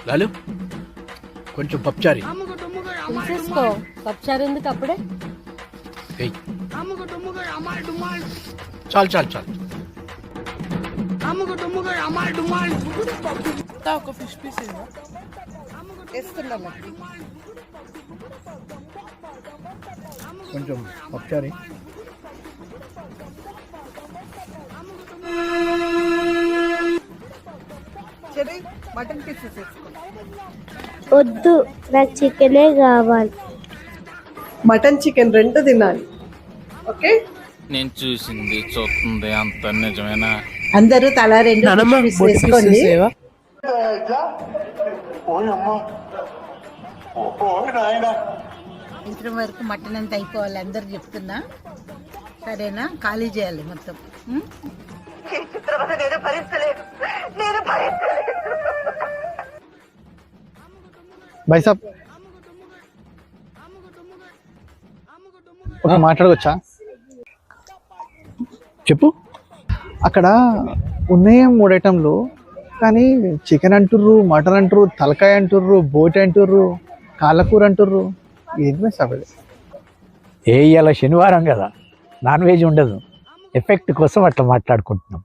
లాలు కొంచెం పప్పుచారి తీసేసుకో. పప్పుచారు ఎందుకు అప్పుడే? ఏయ్. చాలు చాలు చాలు. ఒక ఫిష్ పీస్ వేస్తున్నా. కొంచెం పప్పుచారి. సరే మటన్ పీసెస్ వేసుకో. వద్దు, నాకు చికెనే కావాలి. మటన్ చికెన్ రెండు తినాలి. ఓకే, నేను చూసింది చూస్తుంది అంత నిజమేనా? అందరూ తలా రెండు fish piece వేసుకోండి. సాయంత్రం వరకు మటన్ అంతా అయిపోవాలి అందరు చెప్తున్నా. సరేనా? ఖాళీ చేయాలి మొత్తం. భాయ్ సాబ్ ఒక మాట్లాడవచ్చా? చెప్పు. అక్కడ ఉన్నాయే 3 ఐటెంలు, కానీ చికెన్ అంటుర్రు, మటన్ అంటుర్రు, తలకాయ అంటుర్రు, బోటి అంటుర్రు, కాళ్ళకూర అంటుర్రు. ఏంటి సాబ్ ఇది? ఇవాళ శనివారం కదా, నాన్ వెజ్ ఉండదు. ఎఫెక్ట్ కోసం అట్లా మాట్లాడుకుంటున్నాం.